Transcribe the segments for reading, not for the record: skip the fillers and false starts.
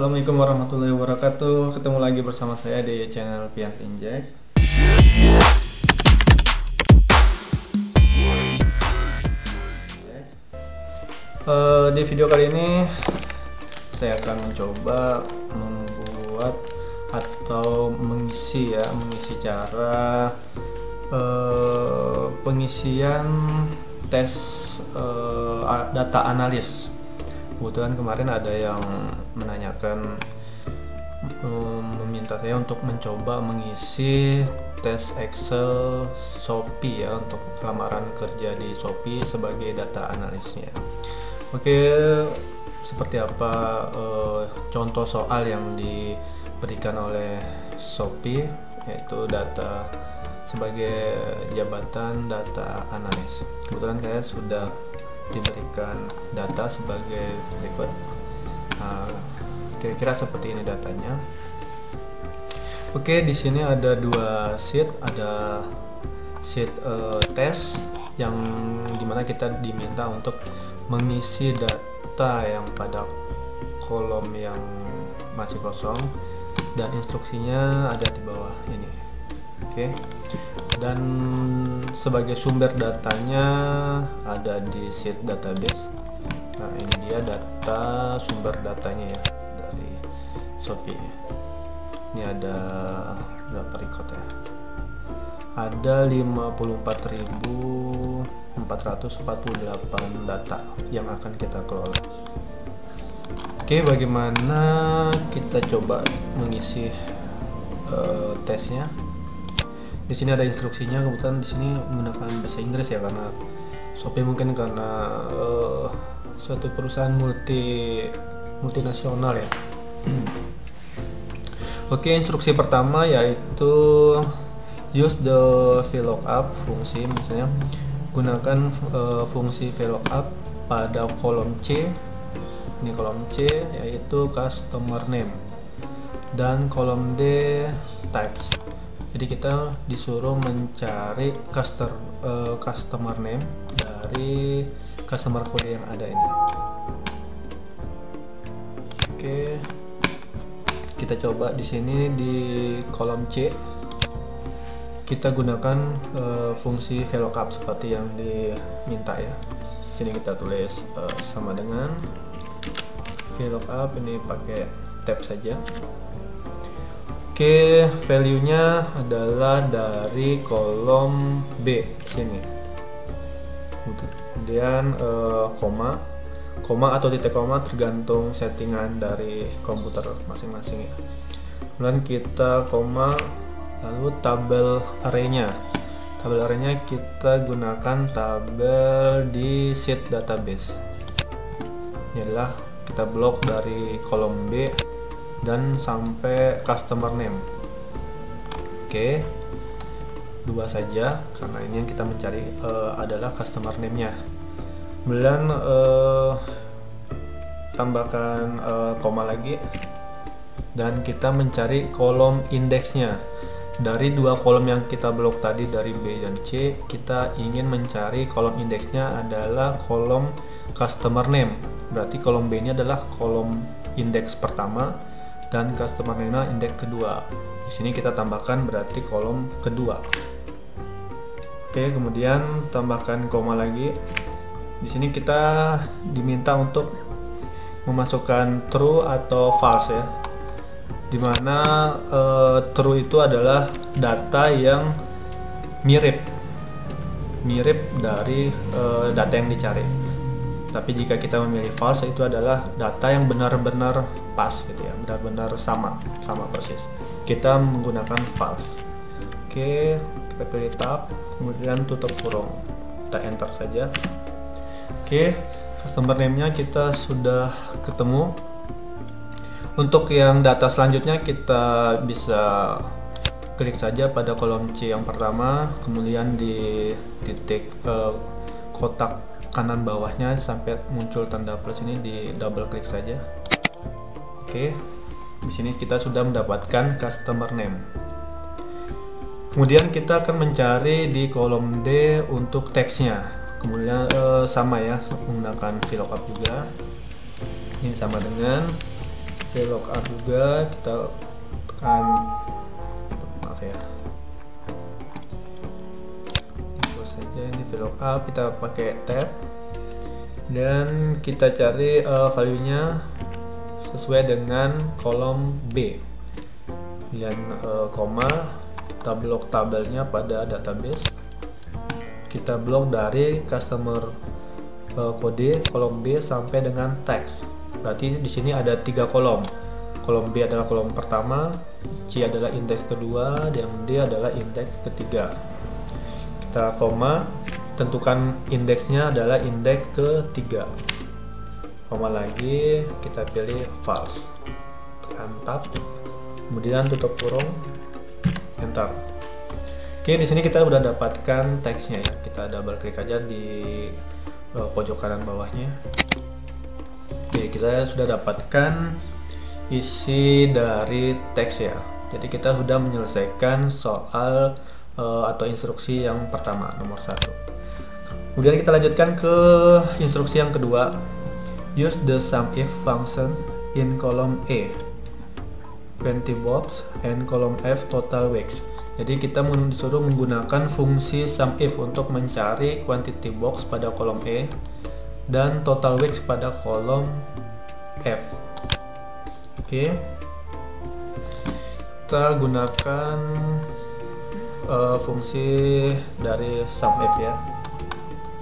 Assalamualaikum warahmatullahi wabarakatuh. Ketemu lagi bersama saya di channel Pian Injek. Di video kali ini saya akan mencoba membuat atau mengisi cara pengisian tes data analis. Kebetulan kemarin ada yang menanyakan, meminta saya untuk mencoba mengisi tes Excel Shopee ya, untuk lamaran kerja di Shopee sebagai data analisnya. Oke, seperti apa contoh soal yang diberikan oleh Shopee, yaitu data sebagai jabatan data analis. Kebetulan saya sudah diberikan data sebagai berikut. Kira-kira seperti ini datanya. Oke, di sini ada dua sheet, ada sheet tes yang dimana kita diminta untuk mengisi data yang pada kolom yang masih kosong, dan instruksinya ada di bawah ini. Oke, dan sebagai sumber datanya ada di sheet database. Nah, ini dia data sumber datanya ya dari Shopee. Ini ada berapa record ya? Ada 54.448 data yang akan kita kelola. Oke, bagaimana kita coba mengisi tesnya? Di sini ada instruksinya. Kebetulan di sini menggunakan bahasa Inggris ya, karena Shopee mungkin karena suatu perusahaan multinasional ya. Oke, instruksi pertama yaitu use the VLOOKUP fungsi, misalnya gunakan fungsi VLOOKUP pada kolom C. Ini kolom C yaitu customer name, dan kolom D types. Jadi kita disuruh mencari customer name dari customer kode yang ada ini. Oke, kita coba di sini di kolom C kita gunakan fungsi VLOOKUP seperti yang diminta ya. Di sini kita tulis sama dengan VLOOKUP, ini pakai tab saja. Oke, value-nya adalah dari kolom B sini. Kemudian koma atau titik koma tergantung settingan dari komputer masing-masing ya. Kemudian kita koma, lalu tabel array-nya. Tabel array-nya kita gunakan tabel di sheet database. Ini adalah kita blok dari kolom B dan sampai customer name. Oke, dua saja karena ini yang kita mencari adalah customer name-nya. Kemudian tambahkan koma lagi, dan kita mencari kolom indeksnya. Dari dua kolom yang kita blok tadi, dari B dan C, kita ingin mencari kolom indeksnya adalah kolom customer name. Berarti kolom B ini adalah kolom indeks pertama dan customer name indeks kedua. Di sini kita tambahkan berarti kolom kedua. Oke, kemudian tambahkan koma lagi. Di sini kita diminta untuk memasukkan true atau false ya. Dimana true itu adalah data yang mirip dari data yang dicari. Tapi jika kita memilih false, itu adalah data yang benar-benar pas gitu ya, benar-benar sama persis. Kita menggunakan false. Oke, kita pilih tab, kemudian tutup kurung, kita enter saja. Oke, customer name-nya kita sudah ketemu. Untuk yang data selanjutnya kita bisa klik saja pada kolom C yang pertama, kemudian di titik kotak kanan bawahnya sampai muncul tanda plus ini, di double klik saja. Oke, di sini kita sudah mendapatkan customer name. Kemudian kita akan mencari di kolom D untuk teksnya. Kemudian sama ya, menggunakan VLOOKUP juga. Ini sama dengan VLOOKUP juga kita tekan, maaf ya, itu saja. Ini VLOOKUP, kita pakai tab dan kita cari value nya sesuai dengan kolom B dan koma, kita blok tabelnya pada database, kita blok dari customer kode kolom B sampai dengan teks. Berarti di sini ada 3 kolom. Kolom B adalah kolom pertama, C adalah indeks kedua, dan D adalah indeks ketiga. Kita koma, tentukan indeksnya adalah indeks ketiga. Koma lagi, kita pilih false. Tekan tab, kemudian tutup kurung, enter. Oke, di sini kita udah dapatkan teksnya ya. Kita double klik aja di pojok kanan bawahnya. Oke, kita sudah dapatkan isi dari teks ya. Jadi kita sudah menyelesaikan soal atau instruksi yang pertama, nomor 1. Kemudian kita lanjutkan ke instruksi yang kedua. Use the SUMIF function in column A, quantity box, and column F, total weeks. Jadi kita disuruh menggunakan fungsi SUMIF untuk mencari quantity box pada kolom E dan total weeks pada kolom F. Oke, kita gunakan fungsi dari SUMIF ya.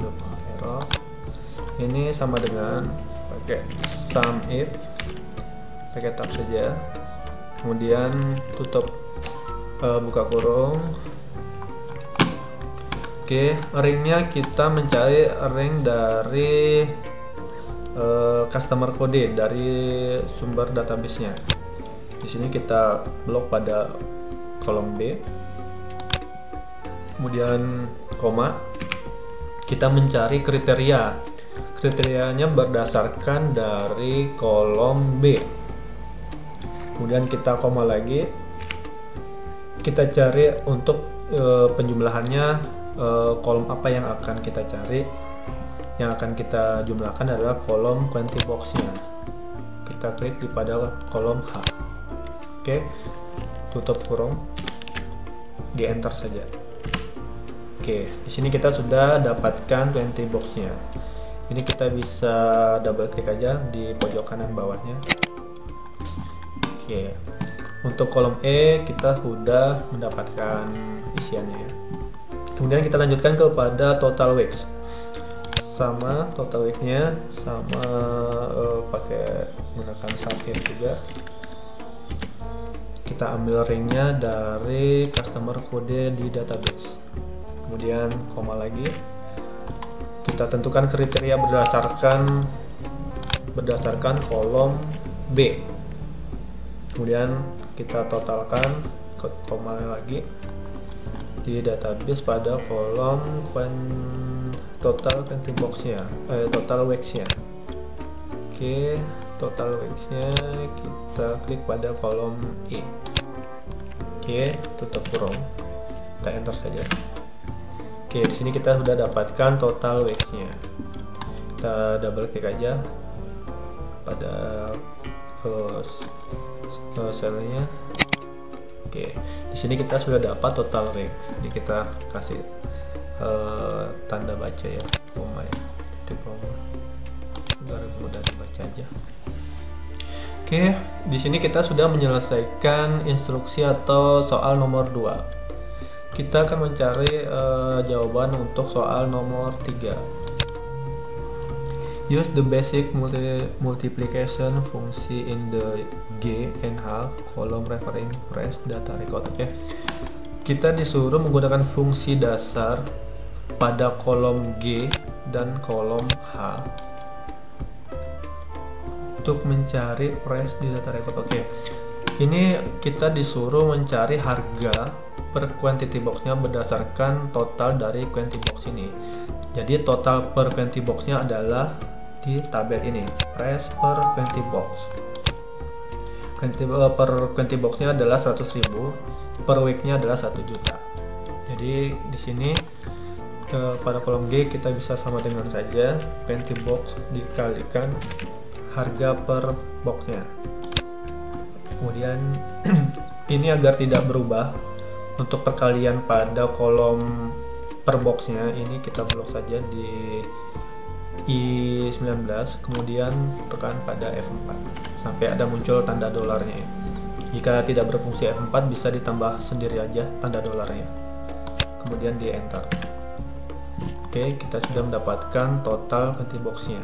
Lupa error. Ini sama dengan pakai SUMIF, pakai tab saja, kemudian tutup, buka kurung. Oke, ringnya kita mencari ring dari customer kode dari sumber database-nya. Di sini kita blok pada kolom B, kemudian koma, kita mencari kriteria. Kriterianya berdasarkan dari kolom B. Kemudian kita koma lagi, kita cari untuk penjumlahannya, kolom apa yang akan kita cari. Yang akan kita jumlahkan adalah kolom quantity box-nya. Kita klik di pada kolom H. Oke, tutup kurung, di enter saja. Oke, di sini kita sudah dapatkan quantity box-nya. Ini kita bisa double klik aja di pojok kanan bawahnya. Oke, untuk kolom E kita sudah mendapatkan isiannya ya. Kemudian kita lanjutkan kepada total weeks. Sama total weeks-nya sama, pakai menggunakan SUMIF juga. Kita ambil ringnya dari customer kode di database. Kemudian koma lagi. Kita tentukan kriteria berdasarkan kolom B. Kemudian kita totalkan, koma lagi di database pada kolom total quantity box-nya, total weeks-nya. Oke, total weeks-nya kita klik pada kolom E. Oke, tutup kurung, kita enter saja. Oke, di sini kita sudah dapatkan total weeks-nya. Kita double klik aja pada selnya. Oke, di sini kita sudah dapat total week. Jadi kita kasih tanda baca ya, koma ya, titik koma, biar mudah dibaca aja. Oke, di sini kita sudah menyelesaikan instruksi atau soal nomor 2. Kita akan mencari jawaban untuk soal nomor 3. Use the basic multiplication fungsi in the G and H column referring fresh data record. Oke, kita disuruh menggunakan fungsi dasar pada kolom G dan kolom H untuk mencari fresh di data record. Oke, ini kita disuruh mencari harga per quantity box-nya berdasarkan total dari quantity box ini. Jadi total per quantity box-nya adalah di tabel ini, price per quantity box. Per quantity box-nya adalah 100.000, per week-nya adalah 1 juta. Jadi di sini pada kolom G kita bisa sama dengan saja quantity box dikalikan harga per box-nya. Kemudian ini agar tidak berubah, untuk perkalian pada kolom per boxnya ini kita blok saja di I19, kemudian tekan pada F4 sampai ada muncul tanda dolarnya. Jika tidak berfungsi F4 bisa ditambah sendiri aja tanda dolarnya, kemudian di enter. Oke, kita sudah mendapatkan total ganti boxnya.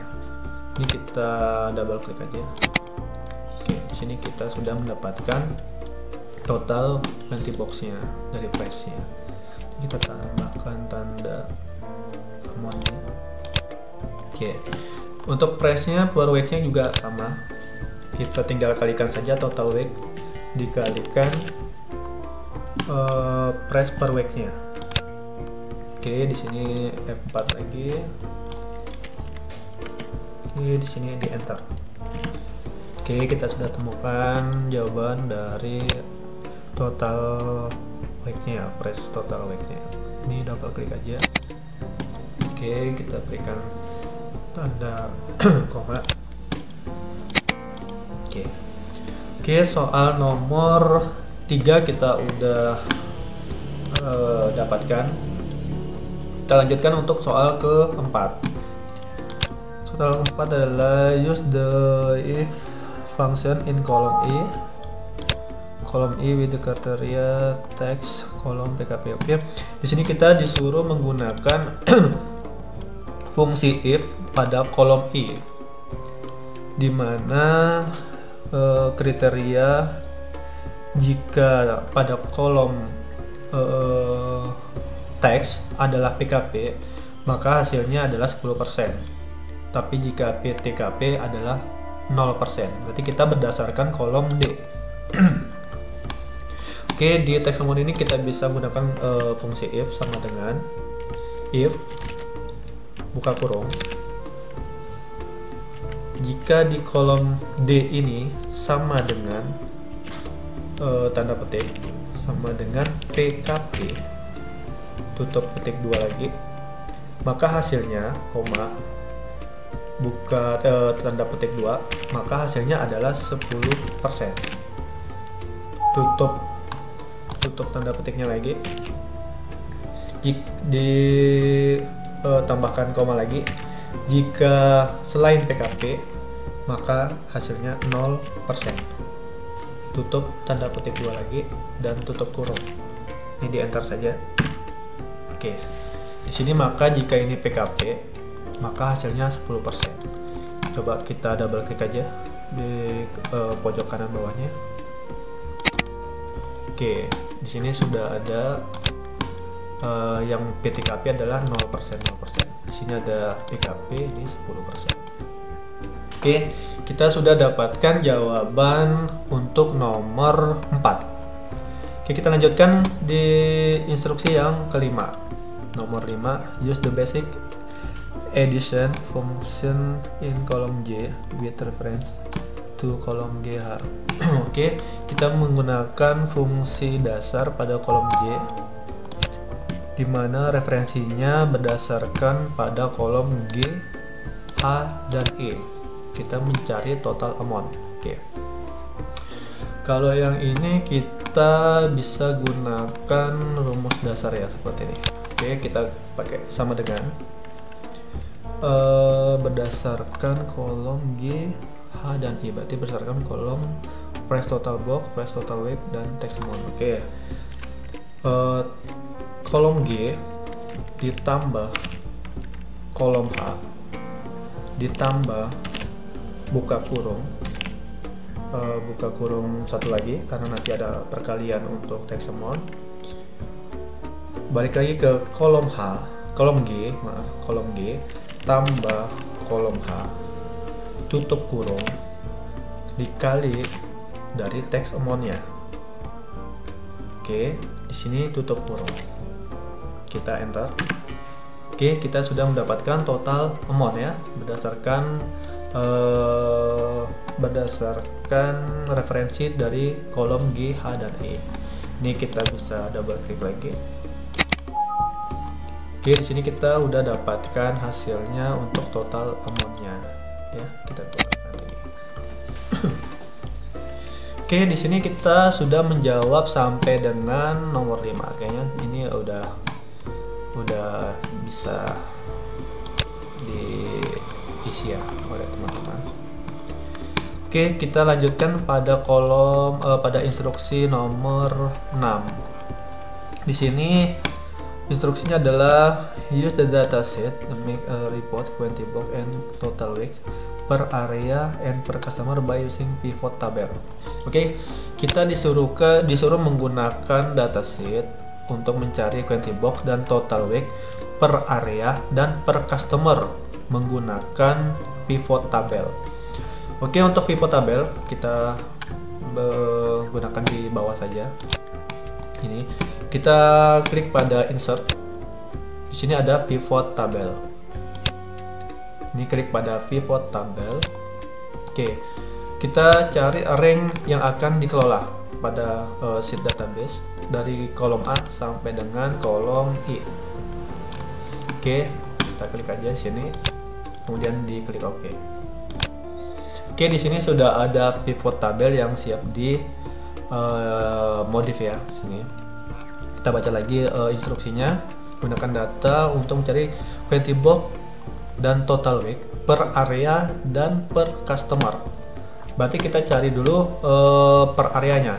Ini kita double klik aja. Oke, di sini kita sudah mendapatkan total ganti boxnya dari price-nya. Kita tambahkan tanda amount-nya. Oke, untuk price-nya per week-nya juga sama. Kita tinggal kalikan saja total week dikalikan price per week-nya. Oke, di sini F4 lagi. Oke, di sini di enter. Oke, kita sudah temukan jawaban dari total week-nya, price total week-nya. Ini double klik aja. Oke, kita berikan tanda koma. Oke, soal nomor 3 kita udah dapatkan. Kita lanjutkan untuk soal keempat. Soal keempat adalah use the if function in column E with the criteria text kolom PKP. Oke, di sini kita disuruh menggunakan fungsi if pada kolom I, di mana kriteria jika pada kolom teks adalah PKP maka hasilnya adalah 10%, tapi jika PTKP adalah 0%. Berarti kita berdasarkan kolom D. Oke, di teks amount ini kita bisa menggunakan fungsi if sama dengan if buka kurung. Jika di kolom D ini sama dengan tanda petik sama dengan PKP, tutup petik 2 lagi, maka hasilnya koma buka tanda petik 2, maka hasilnya adalah 10%. Tutup tanda petiknya lagi, tambahkan koma lagi. Jika selain PKP maka hasilnya 0%. Tutup tanda petik 2 lagi dan tutup kurung. Ini di enter saja. Oke, di sini maka jika ini PKP maka hasilnya 10%. Coba kita double klik aja di pojok kanan bawahnya. Oke, di sini sudah ada yang PTKP adalah 0%. Di sini ada PKP, ini 10%. Oke, kita sudah dapatkan jawaban untuk nomor 4. Oke, kita lanjutkan di instruksi yang kelima. Nomor 5, use the basic addition function in column J with reference to column GH. Oke, kita menggunakan fungsi dasar pada kolom J, di mana referensinya berdasarkan pada kolom G, H, dan E. Kita mencari total amount. Oke. Kalau yang ini kita bisa gunakan rumus dasar ya, seperti ini. Oke, kita pakai sama dengan berdasarkan kolom G, H, dan I. Berarti berdasarkan kolom price total box, price total week, dan text amount. Oke. Kolom G ditambah kolom H ditambah buka kurung satu lagi karena nanti ada perkalian untuk text amount. Balik lagi ke kolom G tambah kolom H tutup kurung dikali dari text amount-nya. Oke, di sini tutup kurung. Kita enter. Oke, kita sudah mendapatkan total amount ya, berdasarkan referensi dari kolom G, H, dan E. Ini kita bisa double klik lagi. Oke, di sini kita udah dapatkan hasilnya untuk total amount-nya. Ya, kita keluarkan ini. Oke, di sini kita sudah menjawab sampai dengan nomor 5. Kayaknya ini udah bisa diisi ya oleh teman-teman. Oke, kita lanjutkan pada kolom pada instruksi nomor 6. Di sini instruksinya adalah use the dataset to make a report quantity box and total weeks per area and per customer by using pivot table. Oke, kita disuruh menggunakan dataset untuk mencari quantity box dan total week per area dan per customer menggunakan pivot table. Oke, untuk pivot table kita gunakan di bawah saja. Ini kita klik pada insert. Di sini ada pivot table. Ini klik pada pivot table. Oke, kita cari rank yang akan dikelola pada sheet database dari kolom A sampai dengan kolom I. Oke, kita klik aja di sini, kemudian diklik OK. Oke, di sini sudah ada pivot table yang siap di modif ya. Sini kita baca lagi instruksinya. Gunakan data untuk mencari quantity box dan total week per area dan per customer. Berarti kita cari dulu per areanya.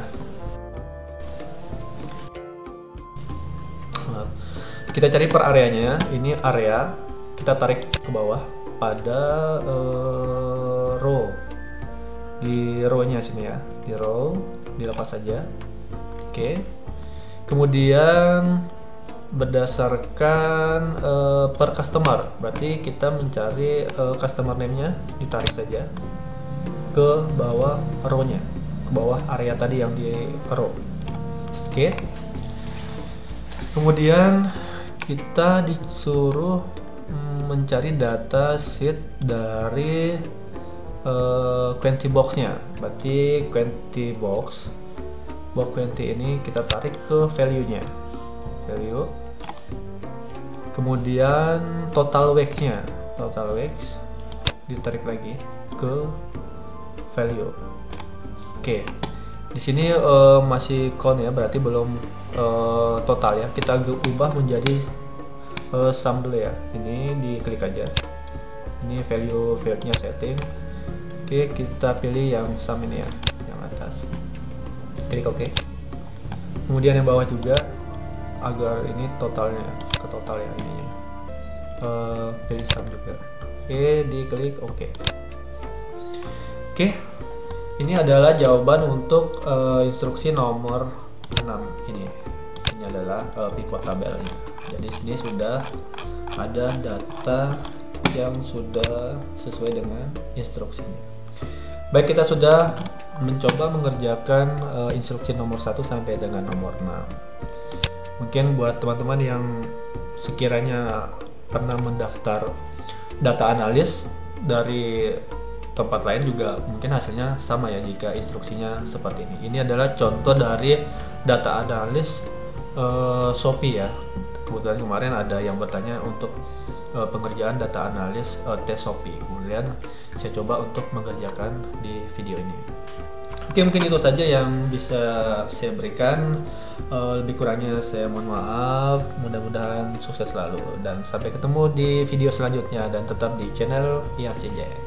Kita cari per areanya. Ini area, kita tarik ke bawah pada row. Di row-nya sini ya, di row dilepas saja. Oke. Kemudian berdasarkan per customer, berarti kita mencari customer name-nya, ditarik saja ke bawah row-nya, ke bawah area tadi yang di row. Oke. Kemudian kita disuruh mencari data sheet dari quantity box-nya. Berarti quantity box quantity ini kita tarik ke value-nya. Value. Kemudian total weeks-nya. Total weeks ditarik lagi ke value. Oke. Di sini masih count ya, berarti belum total ya. Kita ubah menjadi sum dulu ya. Ini diklik aja. Ini value fieldnya setting. Oke, kita pilih yang sum ini ya, yang atas. Klik OK. Kemudian yang bawah juga agar ini totalnya ke total ya ini. Pilih sum juga. Oke, diklik OK. Oke. Ini adalah jawaban untuk instruksi nomor 6 ini. Ini adalah pivot tabelnya. Jadi sini sudah ada data yang sudah sesuai dengan instruksinya. Baik, kita sudah mencoba mengerjakan instruksi nomor 1 sampai dengan nomor 6. Mungkin buat teman-teman yang sekiranya pernah mendaftar data analis dari tempat lain juga mungkin hasilnya sama ya jika instruksinya seperti ini. Ini adalah contoh dari data analis Shopee ya. Kebetulan kemarin ada yang bertanya untuk pengerjaan data analis tes Shopee. Kemudian saya coba untuk mengerjakan di video ini. Oke, mungkin itu saja yang bisa saya berikan. Lebih kurangnya saya mohon maaf. Mudah-mudahan sukses selalu dan sampai ketemu di video selanjutnya, dan tetap di channel IACJ.